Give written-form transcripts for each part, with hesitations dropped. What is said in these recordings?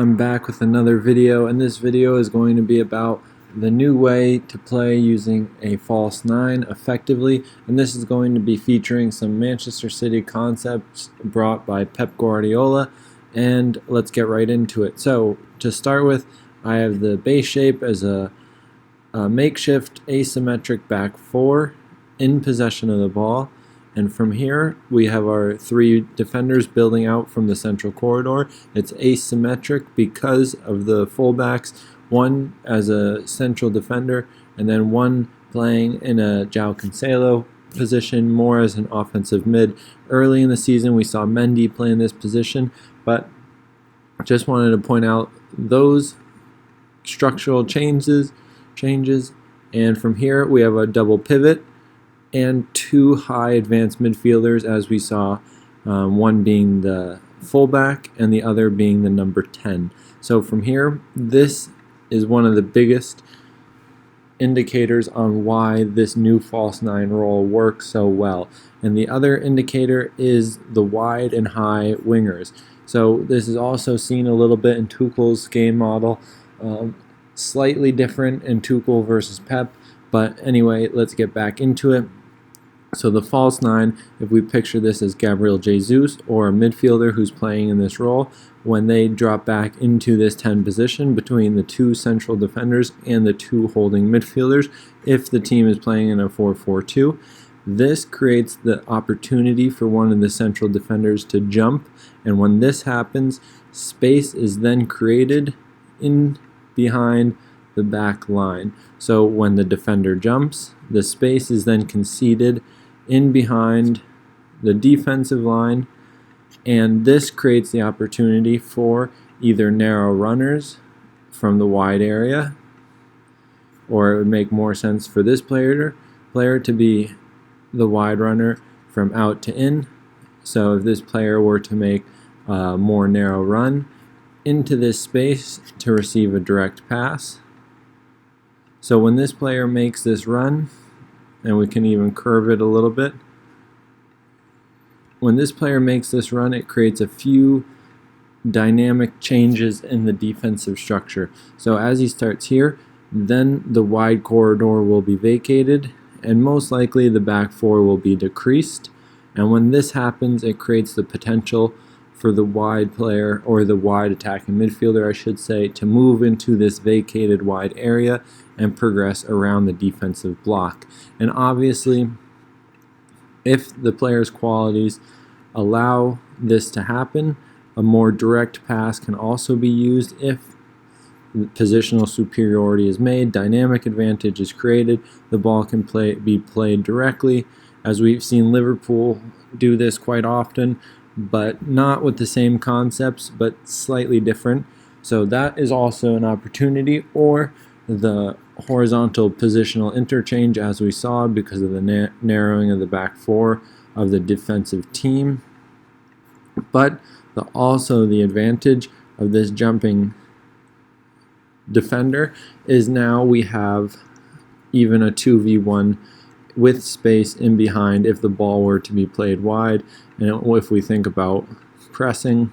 I'm back with another video, and this video is going to be about the new way to play using a false nine effectively, and this is going to be featuring some Manchester City concepts brought by Pep Guardiola, and let's get right into it. So to start with, I have the base shape as a makeshift asymmetric back four in possession of the ball. And from here, we have our three defenders building out from the central corridor. It's asymmetric because of the fullbacks, one as a central defender, and then one playing in a João Cancelo position, more as an offensive mid. Early in the season, we saw Mendy play in this position, but just wanted to point out those structural changes. And from here, we have a double pivot and two high advanced midfielders, as we saw, one being the fullback and the other being the number 10. So from here, this is one of the biggest indicators on why this new false nine role works so well. And the other indicator is the wide and high wingers. So this is also seen a little bit in Tuchel's game model, slightly different in Tuchel versus Pep. But anyway, let's get back into it. So the false nine, if we picture this as Gabriel Jesus or a midfielder who's playing in this role, when they drop back into this 10 position between the two central defenders and the two holding midfielders, if the team is playing in a 4-4-2, this creates the opportunity for one of the central defenders to jump, and when this happens, space is then created in behind the back line. So when the defender jumps, the space is then conceded in behind the defensive line, and this creates the opportunity for either narrow runners from the wide area, or it would make more sense for this player to be the wide runner from out to in. So if this player were to make a more narrow run into this space to receive a direct pass. So when this player makes this run, and we can even curve it a little bit, when this player makes this run, it creates a few dynamic changes in the defensive structure. So as he starts here, then the wide corridor will be vacated, and most likely the back four will be decreased. And when this happens, it creates the potential for the wide player, or the wide attacking midfielder, I should say, to move into this vacated wide area and progress around the defensive block. And obviously, if the player's qualities allow this to happen, a more direct pass can also be used. If positional superiority is made, dynamic advantage is created, the ball can be played directly, as we've seen Liverpool do this quite often, but not with the same concepts, but slightly different. So that is also an opportunity, or the horizontal positional interchange, as we saw, because of the narrowing of the back four of the defensive team. But also the advantage of this jumping defender is now we have even a 2v1 with space in behind if the ball were to be played wide. And if we think about pressing,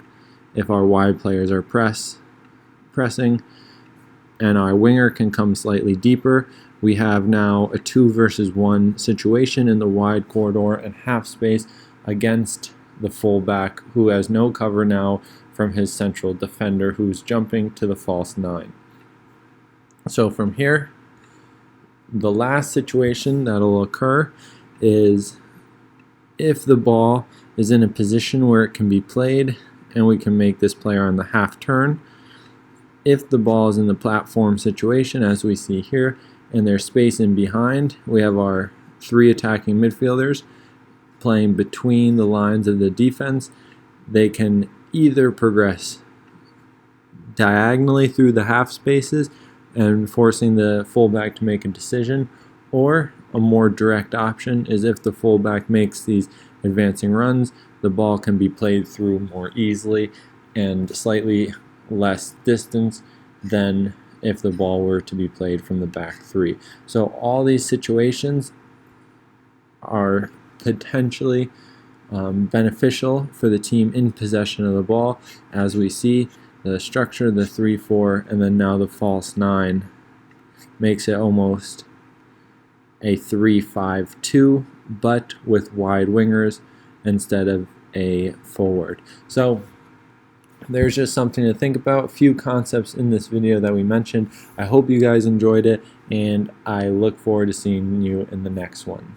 if our wide players are pressing and our winger can come slightly deeper, we have now a 2 versus 1 situation in the wide corridor and half space against the fullback, who has no cover now from his central defender, who's jumping to the false nine. So from here, the last situation that'll occur is if the ball is in a position where it can be played, and we can make this player on the half turn. If the ball is in the platform situation, as we see here, and there's space in behind, we have our three attacking midfielders playing between the lines of the defense. They can either progress diagonally through the half spaces and forcing the fullback to make a decision, or a more direct option is if the fullback makes these advancing runs, the ball can be played through more easily and slightly less distance than if the ball were to be played from the back three. So all these situations are potentially beneficial for the team in possession of the ball, as we see the structure, the 3-4, and then now the false 9 makes it almost a 3-5-2, but with wide wingers instead of a forward. So there's just something to think about, a few concepts in this video that we mentioned. I hope you guys enjoyed it, and I look forward to seeing you in the next one.